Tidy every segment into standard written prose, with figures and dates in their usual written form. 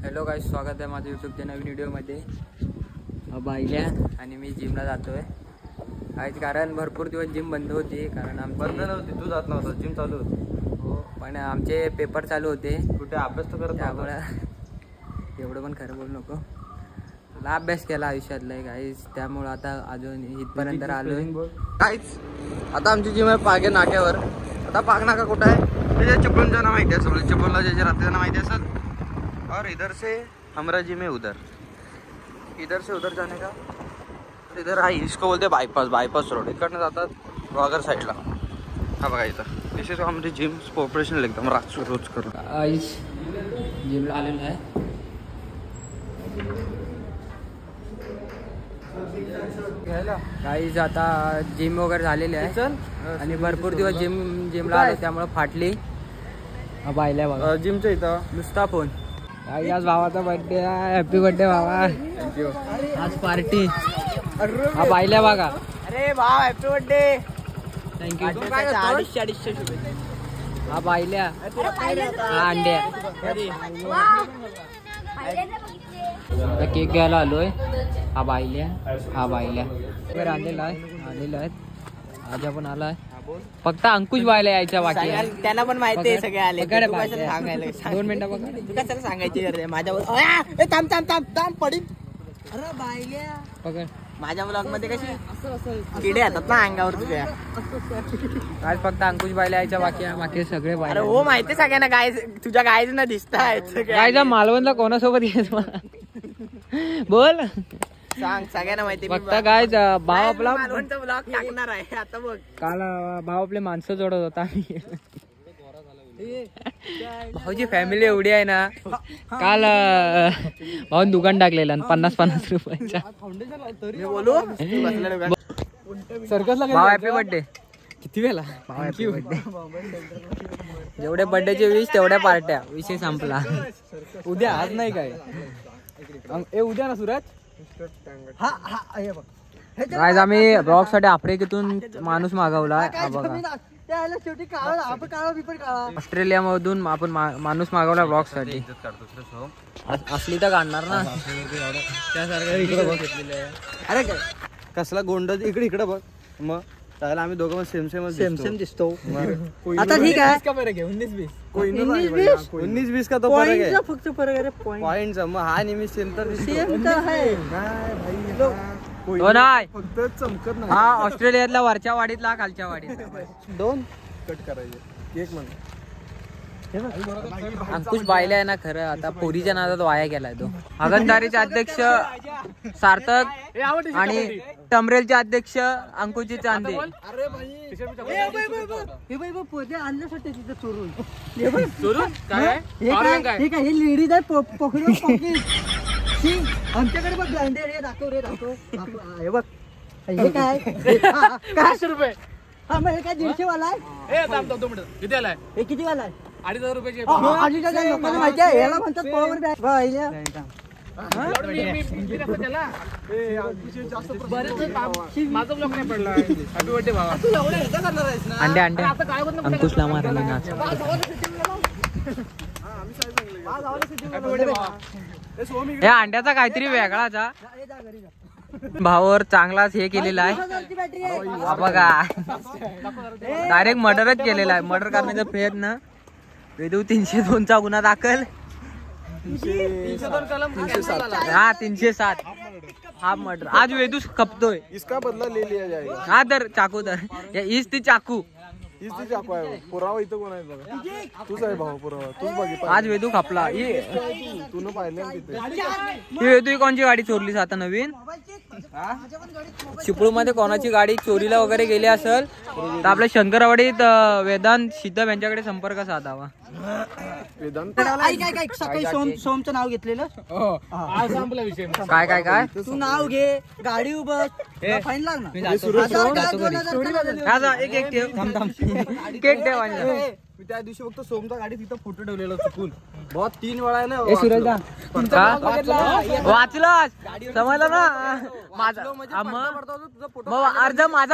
Hello गाईस, स्वागत आहे माझ्या यूट्यूबच्या नवीन व्हिडिओमध्ये. बाईल्या आणि मी जिमला जातोय आज, कारण भरपूर दिवस जिम बंद होती. कारण आमची बंद नव्हती, तू जात नव्हता, जिम चालू होती. हो, पण आमचे पेपर चालू होते. कुठे अभ्यास तर करत त्यामुळे एवढं पण खरं बोलू नको. तुला अभ्यास केला आयुष्यातला गाईस, त्यामुळे आता अजून इथपर्यंत आलोय. काहीच. आता आमची जिम आहे पागे नाक्यावर. आता पाग नाका कुठं आहे त्याच्या चिपळूणचं नाव माहिती असेल, चिपळूणला जे राहते ना माहिती असेल. और इधर से हमारा जिम है उधर, इधर से उधर जाने का. इधर हा इसको बोलते बायपास रोड. इकडनं जातात वाघर साईडला. हा बघा इथं दिस इज आमची जिम प्रोफेशनल एकदम रोज करू. गाईस जिमला आलेलो आहे. गाईस आता जिम वगैरे झालेली आहे आणि भरपूर दिवस जिमला आलो, त्यामुळे फाटली. बायल्या बघा जिमच्या इथं नुसता फोन. आज भावाचा बर्थडे आहे, हॅपी बर्थडे भावा. थँक्यू. आज पार्टी. हा बायल्या बघा. अरे भाव हॅपी बर्थडे. थँक्यू. 250 शुभेच्छा. हा बायल्या. हा अंड्या. आता केक घ्यायला आलोय. हा बायल्या. वगैरे आणलेला आहेत. आज आपण आलाय. फक्त अंकुश बायला यायच्या बाकी आहे. त्यांना पण माहिती आहे सगळे आले. पकड तू कशाला सांगायला? 2 मिनिटं बघा. तू कशाला सांगायची गरज आहे माझ्यावर? थांब पडीन. अरे बायल्या पकड. माझ्या ब्लॉग मध्ये कशी किडे येतात ना अंगावर तुझ्या. आज फक्त अंकुश बायला यायच्या बाकी आहे, बाकी सगळे अरे बायला. हो माहिती सगळ्यांना. गाय तुझ्या गायच ना दिसताय. गायचा मालवणला कोणासोबत यायचं मला बोल. सांग सगळ्यांना माहिती. फक्त काय भाव आपला मालवणचा ब्लॉग टाकणार आहे आता बघ. काल भाव आपले माणसं जोडत होता. भाऊची फॅमिली एवढी आहे ना. काल भाऊन दुकान टाकलेलं 50 रुपयाच्या. मी बोलू सर्कसला भाव हॅपी बर्थडे. किती वेळा भाव हॅपी बर्थडे. जेवढे बर्थडेचे विश तेवढ्या पार्ट्या. विषय संपला. उद्या आज नाही काय उद्या ना सुरज. आज आम्ही ब्लॉग साठी आफ्रिकेतून माणूस मागवला. बघा ऑस्ट्रेलिया मधून आपण माणूस मागवला ब्लॉग साठी. असली तर काढणार ना त्यासारखं. अरे कसला गोंड इकडे बघ. मग त्याला आम्ही दोघं सेम दिसतो. आता ठीक आहे. 19-20 का तो फरक आहे. फक्त फरक आहे पॉइंटचा. मग हा नेहमी सेम तर हो नाही. फक्त चमकत नाही. हा ऑस्ट्रेलियातला वरच्या वाडीतला खालच्या वाडीत 2 कट करायचे. केक म्हण. अंकुश बायला आहे ना खरं. आता पोरीच्या नादात वाया गेलाय तो. आगंदारीचे अध्यक्ष सार्थक आणि टमरेलचे अध्यक्ष अंकुशजी चांदे. लेडीज आहे पकडून. आमच्याकडे बघ ब्लाइंडर. हे दाखव. हे बघ हे काय 500 रुपये. हा मग हे काय 150 वाला आहे. किती आलाय? हे किती वाला आहे? 2,500 रुपयाचे. 2,500 लोकांना माहिती आहे. याला म्हणतात पॉवर बँक. माझा ब्लॉक नाही पडला. हॅपी बर्थडे भावा. अंडे अंकुशला मारले ना. या अंड्याचा काहीतरी वेगळाचा भावावर चांगलाच हे केलेला आहे. बघा डायरेक्ट मर्डरच केलेला आहे. मर्डर करण्याचा प्रयत्न. वेदू 302चा गुन्हा दाखल. 307 हा मर्डर. आज वेदू खपतोय. इसका बदला ले लिया जाएगा. हा तर चाकू तर इस ती चाकू. हीच ती चाकू आहे. पुरावा इथं कोण आहे बघा. तूच आहे भाऊ पुरावा. तूच बघितला. आज वेदू खपला. तू न पाहिलं तिथे. ही वेदू कोणची गाडी चोरलीस आता नवीन? चिपळू मध्ये कोणाची गाडी चोरीला वगैरे गेली असेल तर आपल्या शंकरवाडीत वेदांत शितब यांच्याकडे संपर्क साधावा. सकाळी सोमचं नाव घेतलेलं. काय तू नाव घे, गाडी उभं फाईन लागणार. एक केक ठेव. मी त्या दिवशी फक्त सोमचा गाडी तिथं फोटो ठेवलेला चुकून. बहुत 3 वेळा आहे ना. वाचलास समजलं ना. माझा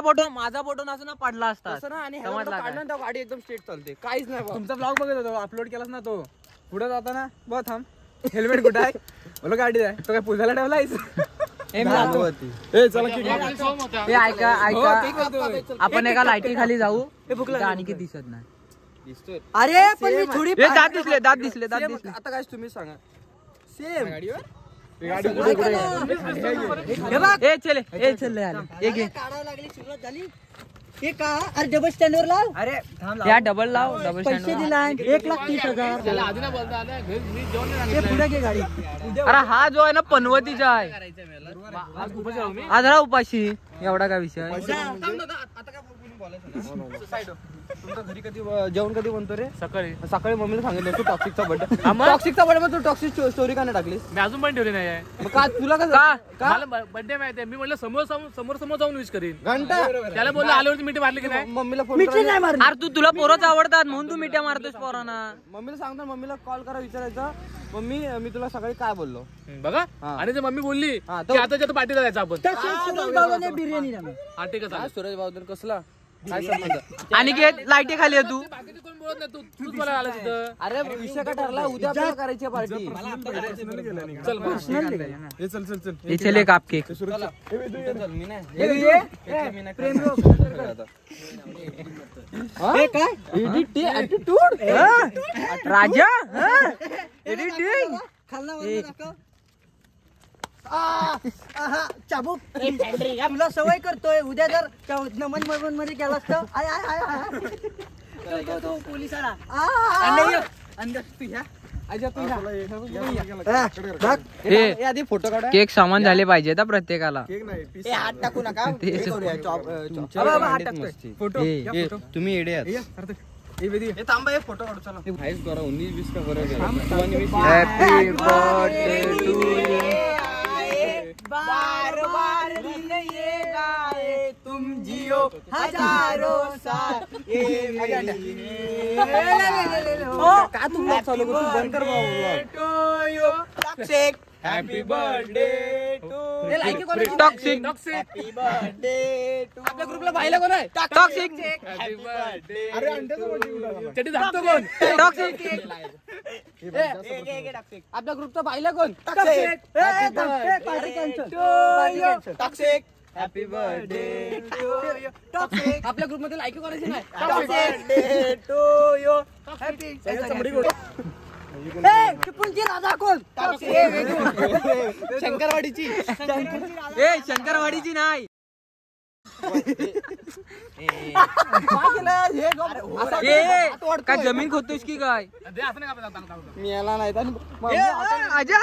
फोटो नसं ना पडला असता. गाडी एकदम स्ट्रेट चालते. काहीच नाही. तुमचा ब्लॉग बघत होतो अपलोड केलास ना तो. पुढे जाताना बघ थांब हेल्मेट कुठं आहे बोला गाडी आहे तो काय पुजायला ठेवलायस ऐका आपण एका लाईटी खाली जाऊ आणि की दिसत नाही अरे पण मी थोडी दात दिसले आता काय तुम्ही सांगा सेम काढायला लागली सुरुवात झाली हे का अरे डबल स्टँड वर लाव अरे या डबल लाव डबल पैसे दिलाय 1,30,000 हे पुढे घे गाडी अरे हा जो आहे ना पनवतीचा आहे आज राहा उपाशी एवढा काय विषय तुमच्या घरी कधी जेवण कधी बनतो रे सकाळी मम्मीला सांगितलं तू टॉक्सिकचा बर्थडे तू टॉक्सिक स्टोरी का नाही टाकलीस मी अजून पण ठेवली नाही मग का तुला मला बर्थडे माहिती आहे मी म्हटलं समोर जाऊन विश करीन घंटा त्याला बोललो आल्यावरती मिठी मारली की नाही मम्मीला फोन मिठी नाही मारली अरे तुला पोरच आवडतात म्हणून तू मिठ्या मारतोस पोरांना मम्मीला सांगतो मम्मीला कॉल करा विचारायचं मम्मी मी तुला सकाळी काय बोललो बघा आणि ते मम्मी बोलली की आता पार्टीला जायचं आपण सुरेश बाबाने बिर्याणी नाही हा ठीक आहे सुरेश बाबूदर कसला काय संबंध आणि लाईटी खाली आहे तू बाकीचे कोण बोलत नाही तूच बोलायला आला तिथं अरे विषय का ठरला उद्या आपल्याला करायची पार्टी हे चले काप केक मी नाही हे काय ऍटिट्यूड राजा एडिटिंग खालना वरनं दाखव चाबूक तुला सवय करतोय उद्या जर नमन ममन मध्ये गेलास तर आय आय आय आय तो पोलिसाला आधी फोटो काढा केक सामान झाले पाहिजे ना प्रत्येकाला हात टाकू नका तुम्ही येडे आहात थांबा फोटो काढू चला 19-20 का फरक हॅपी बर्थडे टू बार बार दिन ये गाए तुम जियो हजारों साल का तू ब्लॉग चालू करतो बंद कर happy birthday to toxic happy birthday to आपल्या ग्रुपला पाहिलं कोण आहे टॉक्सिक हॅपी बर्थडे चटी दाखतो कोण टॉक्सिक आपल्या ग्रुपचा पाहिलं कोण टॉक्सिक हॅपी बर्थडे टॉक्सिक आपल्या ग्रुप मध्ये लाईक करायची नाही बर्थडे टू यू हॅपी चिपळूणची राजा कोण शंकरवाडीची शंकरवाडीची नाही काय जमीन खोदतोस की काय मी याला नाही आजा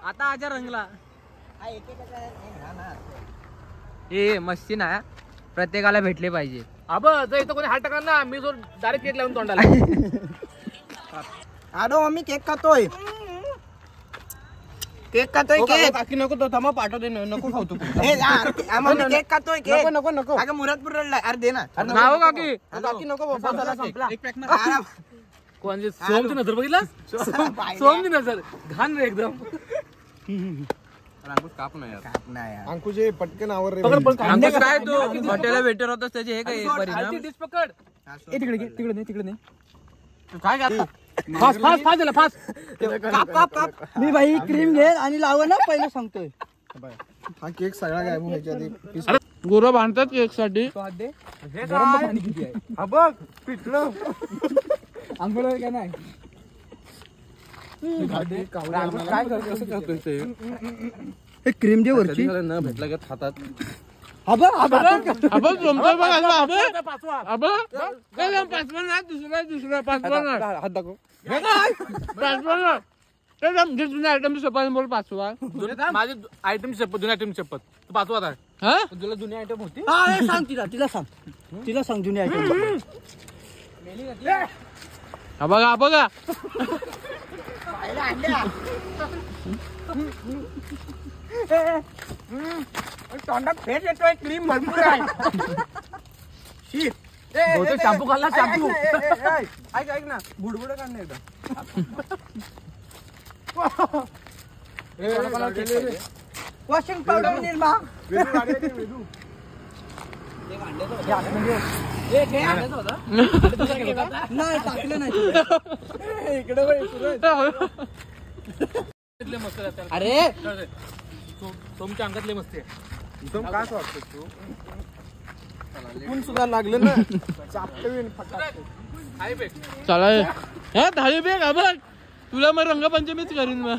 आता आजा रंगला ए मस्ती ना प्रत्येकाला भेटले पाहिजे अब जर इथं कोणी हात टाकणार ना मी जो डायरेक्ट केक लावून तोंडाला आडो मम्मी केक खातोय केक बाकी नको तो थांबा पाठवते नको खावतो मम्मी केक खातोय केक नको नको अगं मुरादपूर रडलाय अरे दे ना नाव काकी बाकी नको बाबा संपला कोण सोमची नजर बघितला सोमची नजर घाण रे एकदम काप नाही अंकुशे पटकन आवर अंकुश काय तू हॉटेलला वेटर होतास त्याचे हे काय परिणाम डिश पकड तिकडे काय करता फास्ट फास्ट फास्ट झाला फास्ट काप मी भाई क्रीम घे आणि लाव ना पहिलं सांगतोय हा केक सगळा गायब व्हायच्या आधी गुरु बांधतात केक साठी बघ पिटलं आंघोळ काय नाही काय कसं करतोय ते हे क्रीम दे वरची न भेटला का हातात हात दाखव माझे आयटम शपथ जुन्या आयटम शपथ तू पाचवा तुला जुनी आयटम होती सांग तिला सांग जुनी आयटम बघा बघा तोंडात फेस येतोय क्रीम भरपूर आहे शॅम्पू खाल्ला शॅम्पू ऐक ना बुडबुड काढणं वॉशिंग पावडर निर्मा नाही टाकलं नाही इकडे लय मस्त आहे. अरे सोमच्या अंगातले मस्त आहे. एकदम काय वाटतं तू कोण सुद्धा लागलं ना हाय बे. चला हा थाळी बे का बघ तुला मग रंगपंचमीच करीन मग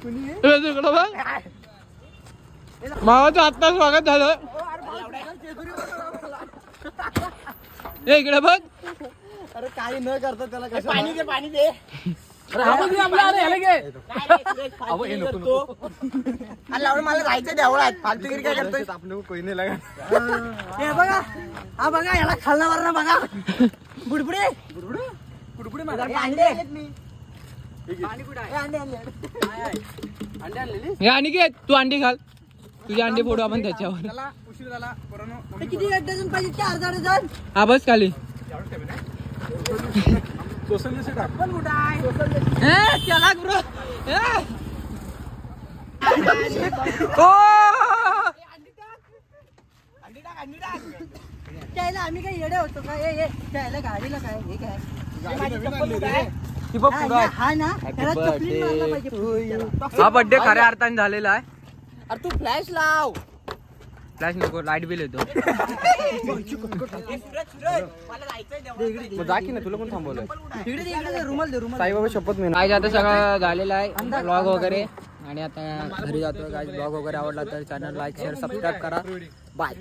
इकडं बघ मावाचं आत्ता स्वागत झालं ए इकडे बघ अरे काही न करता त्याला कसं पाणी दे पाणी दे अरे हा बघ आपला अरे ह्याला घे. अहो, हे नको नको. अरे मला जायचं देवळात फालतूगिरी काय करतोय आपलं कोई नाही लागा हे बघा हा बघा याला खाल्ला मारणार बघा बुडबुडे कुडकुडे हे मार. अंडे हे आणि घे तू अंडी घाल तुझी अंडी फोडू आपण त्याच्यावर उशीर झाला हे किती डझन पाहिजे 4 डझन हा बस खाली सोशल मीडिया टाक त्याला ब्रो त्याला आम्ही काय येडे होतो का हे त्याला गाडीला काय हे काय हा ना त्याला चपलीन मारला पाहिजे हा बर्थडे खऱ्या अर्थाने झालेला आहे अरे तू फ्लॅश लाव फ्लॅश नको लाईट बिल येतो मग जा की ना तुला कोण थांबवलंय इकडे रुमाल दे रुमाल साईबाबा शपथ मी काय आता सगळं झालेलं आहे ब्लॉग वगैरे आणि आता घरी जातो काय ब्लॉग वगैरे आवडला तर चॅनल लाईक शेअर सबस्क्राईब करा बाय